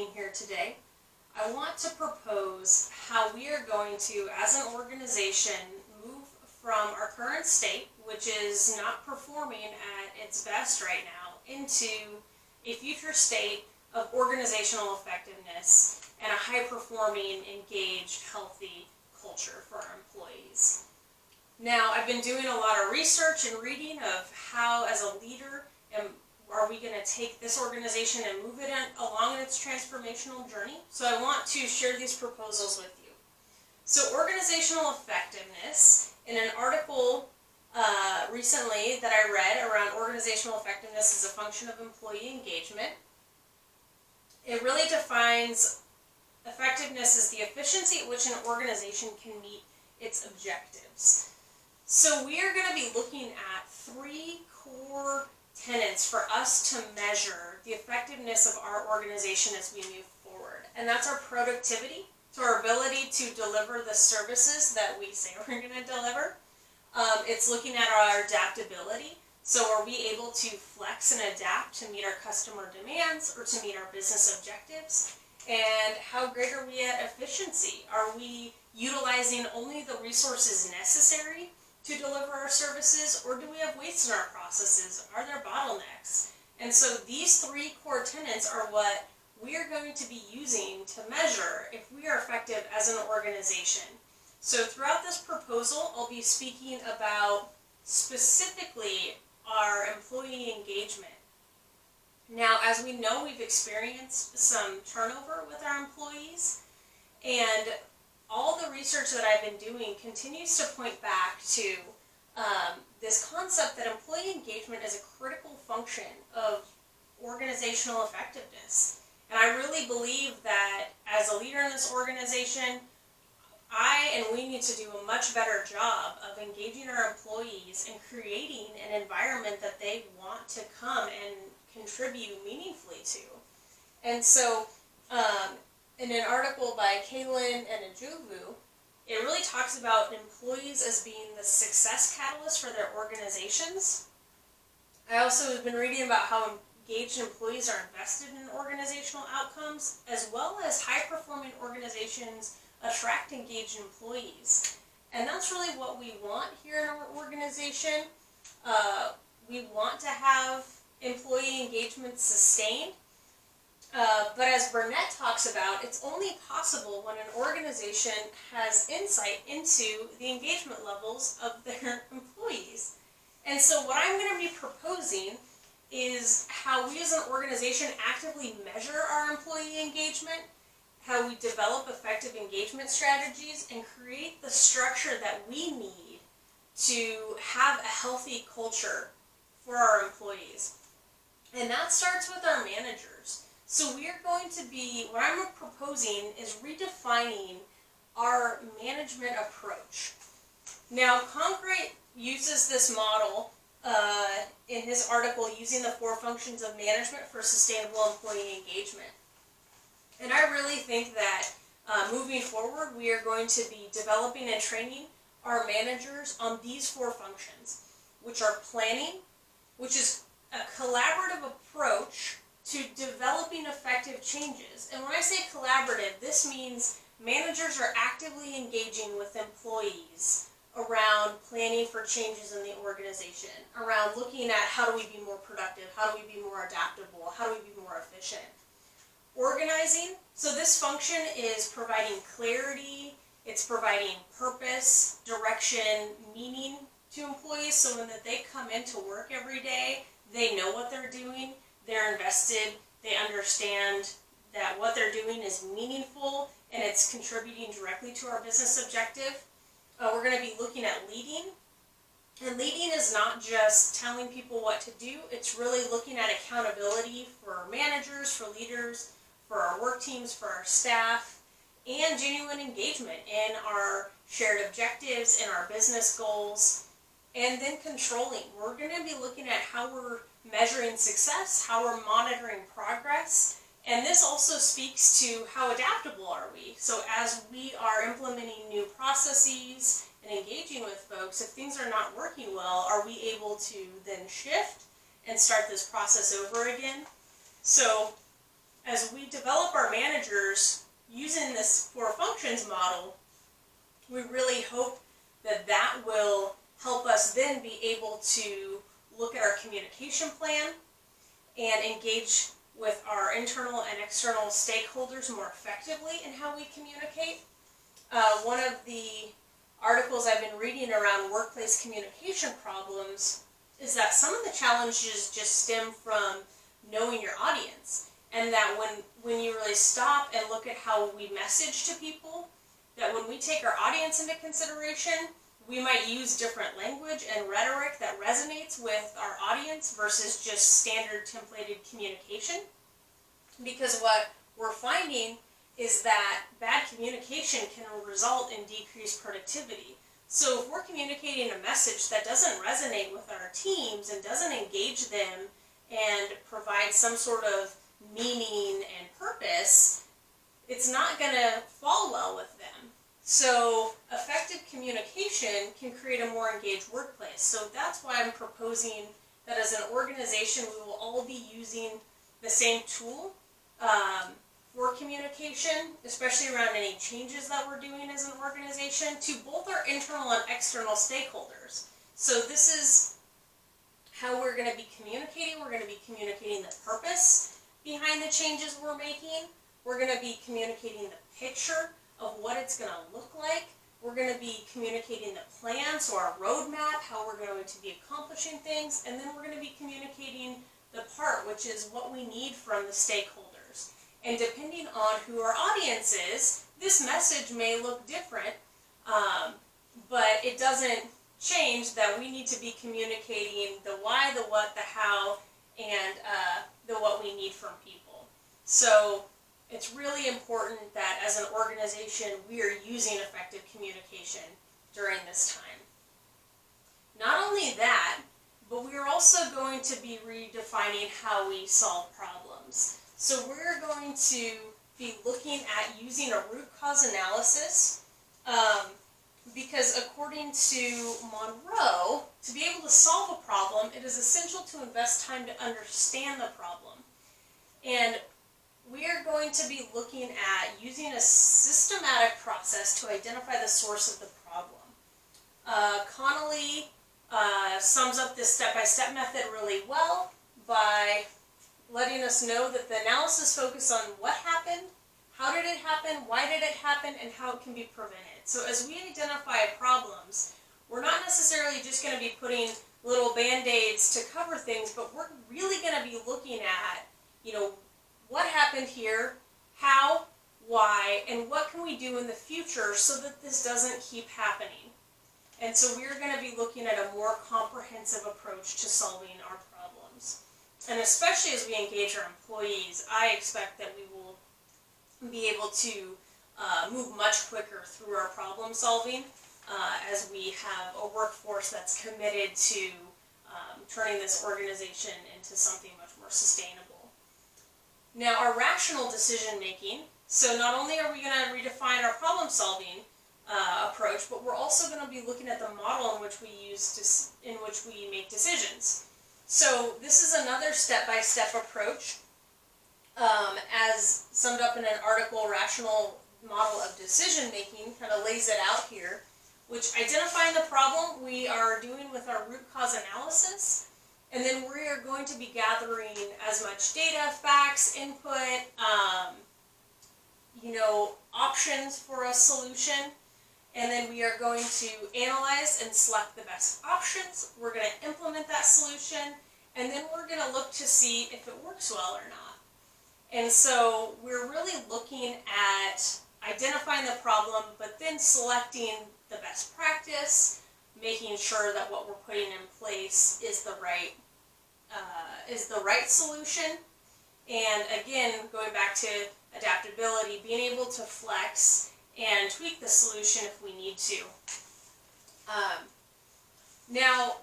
being here today. I want to propose how we are going to, as an organization, move from our current state, which is not performing at its best right now, into a future state of organizational effectiveness and a high-performing, engaged, healthy culture for our employees. Now, I've been doing a lot of research and reading of how, as a leader, are we going to take this organization and move it along in its transformational journey? So I want to share these proposals with you. So organizational effectiveness, in an article recently that I read around organizational effectiveness as a function of employee engagement, it really defines effectiveness as the efficiency at which an organization can meet its objectives. So we are going to be looking at 3 core tenets for us to measure the effectiveness of our organization as we move forward. And that's our productivity, so our ability to deliver the services that we say we're going to deliver. It's looking at our adaptability. So are we able to flex and adapt to meet our customer demands or to meet our business objectives? And how great are we at efficiency? Are we utilizing only the resources necessary to deliver our services, or do we have waste in our processes? Are there bottlenecks? And so these 3 core tenets are what we are going to be using to measure if we are effective as an organization. So throughout this proposal, I'll be speaking about specifically our employee engagement. Now, as we know, we've experienced some turnover with our employees, and all the research that I've been doing continues to point back to this concept that employee engagement is a critical function of organizational effectiveness. And I really believe that as a leader in this organization, we need to do a much better job of engaging our employees and creating an environment that they want to come and contribute meaningfully to. And so, in an article by Kalin and Ajuvu, it really talks about employees as being the success catalyst for their organizations. I also have been reading about how engaged employees are invested in organizational outcomes, as well as high-performing organizations attract engaged employees. And that's really what we want here in our organization. We want to have employee engagement sustained. But as Burnett talks about, it's only possible when an organization has insight into the engagement levels of their employees. And so what I'm going to be proposing is how we as an organization actively measure our employee engagement, how we develop effective engagement strategies, and create the structure that we need to have a healthy culture for our employees. And that starts with our managers. So we are going to be, what I'm proposing is redefining our management approach. Now, Concrete uses this model in his article, Using the 4 Functions of Management for Sustainable Employee Engagement. And I really think that moving forward, we are going to be developing and training our managers on these 4 functions, which are planning, which is a collaborative approach to developing effective changes. And when I say collaborative, this means managers are actively engaging with employees around planning for changes in the organization, around looking at how do we be more productive, how do we be more adaptable, how do we be more efficient. Organizing, so this function is providing clarity, it's providing purpose, direction, meaning to employees, so when they come into work every day, they know what they're doing, they're invested, they understand that what they're doing is meaningful and it's contributing directly to our business objective. We're going to be looking at leading. And leading is not just telling people what to do, it's really looking at accountability for managers, for leaders, for our work teams, for our staff, and genuine engagement in our shared objectives, in our business goals. And then controlling. We're going to be looking at how we're measuring success, how we're monitoring progress, and this also speaks to how adaptable are we. So as we are implementing new processes and engaging with folks, if things are not working well, are we able to then shift and start this process over again? So as we develop our managers using this 4 functions model, we really hope that that will help us then be able to look at our communication plan and engage with our internal and external stakeholders more effectively in how we communicate. One of the articles I've been reading around workplace communication problems is that some of the challenges just stem from knowing your audience, and that when you really stop and look at how we message to people, that when we take our audience into consideration, we might use different language and rhetoric that resonates with our audience versus just standard templated communication. Because what we're finding is that bad communication can result in decreased productivity. So if we're communicating a message that doesn't resonate with our teams and doesn't engage them and provide some sort of meaning and purpose, it's not going to fall well with them. So effective communication can create a more engaged workplace. So that's why I'm proposing that as an organization we will all be using the same tool for communication, especially around any changes that we're doing as an organization, to both our internal and external stakeholders. So this is how we're going to be communicating. We're going to be communicating the purpose behind the changes we're making. We're going to be communicating the picture of what it's going to look like. We're going to be communicating the plan, so our roadmap, how we're going to be accomplishing things, and then we're going to be communicating the part, which is what we need from the stakeholders. And depending on who our audience is, this message may look different, but it doesn't change that we need to be communicating the why, the what, the how, and the what we need from people. So it's really important that as an organization we are using effective communication during this time. Not only that, but we are also going to be redefining how we solve problems. So we're going to be looking at using a root cause analysis because according to Monroe, to be able to solve a problem, it is essential to invest time to understand the problem. And we are going to be looking at using a systematic process to identify the source of the problem. Connolly sums up this step-by-step method really well by letting us know that the analysis focuses on what happened, how did it happen, why did it happen, and how it can be prevented. So as we identify problems, we're not necessarily just going to be putting little band-aids to cover things, but we're really going to be looking at, what happened here, how, why, and what can we do in the future so that this doesn't keep happening. And so we're going to be looking at a more comprehensive approach to solving our problems. And especially as we engage our employees, I expect that we will be able to move much quicker through our problem solving as we have a workforce that's committed to turning this organization into something much more sustainable. Now, our rational decision making, so not only are we going to redefine our problem solving approach, but we're also going to be looking at the model in which we make decisions. So this is another step-by-step approach, as summed up in an article, Rational Model of Decision Making, kind of lays it out here, which identifying the problem we are doing with our root cause analysis, and then we are going to be gathering as much data, facts, input, options for a solution, and then we are going to analyze and select the best options. We're going to implement that solution, and then we're going to look to see if it works well or not. And so we're really looking at identifying the problem, but then selecting the best practice, making sure that what we're putting in place is the right solution. And again, going back to adaptability, being able to flex and tweak the solution if we need to. Now,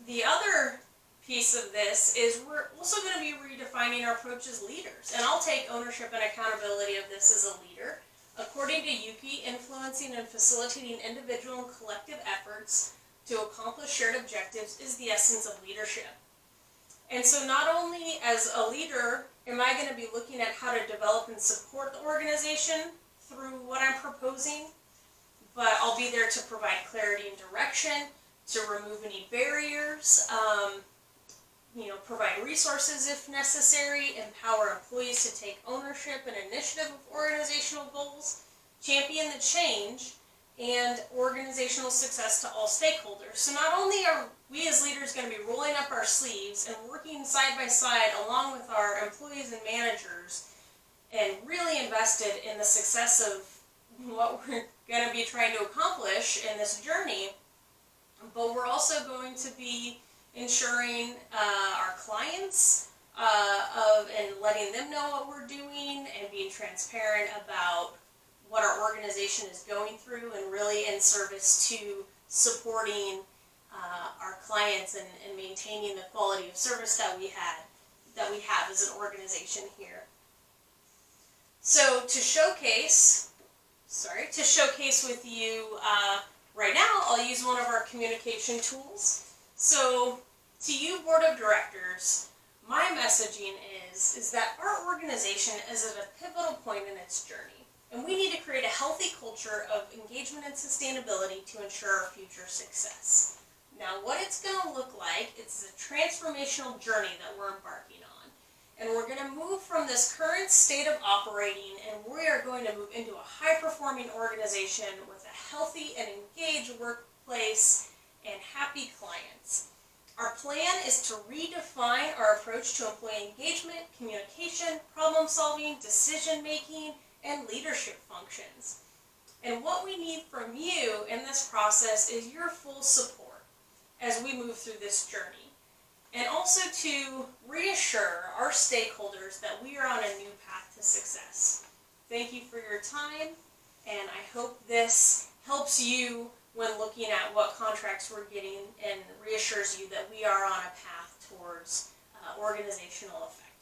the other piece of this is we're also going to be redefining our approach as leaders. And I'll take ownership and accountability of this as a leader. According to UP, influencing and facilitating individual and collective efforts to accomplish shared objectives is the essence of leadership. And so not only as a leader am I going to be looking at how to develop and support the organization through what I'm proposing? But I'll be there to provide clarity and direction, to remove any barriers, provide resources if necessary, empower employees to take ownership and initiative of organizational goals, champion the change, and organizational success to all stakeholders. So not only are we as leaders going to be rolling up our sleeves and working side by side along with our employees and managers and really invested in the success of what we're going to be trying to accomplish in this journey, but we're also going to be ensuring our clients and letting them know what we're doing and being transparent about what our organization is going through, and really in service to supporting our clients and maintaining the quality of service that we have as an organization here. So to showcase with you right now, I'll use one of our communication tools. So to you, Board of Directors, my messaging is that our organization is at a pivotal point in its journey, and we need to create a healthy culture of engagement and sustainability to ensure our future success. Now, what it's going to look like, it's a transformational journey that we're embarking on. And we're going to move from this current state of operating, and we are going to move into a high-performing organization with a healthy and engaged workplace and happy clients. Our plan is to redefine our approach to employee engagement, communication, problem-solving, decision-making, and leadership functions. And what we need from you in this process is your full support as we move through this journey. And also to reassure our stakeholders that we are on a new path to success. Thank you for your time, and I hope this helps you when looking at what contracts we're getting and reassures you that we are on a path towards organizational effectiveness.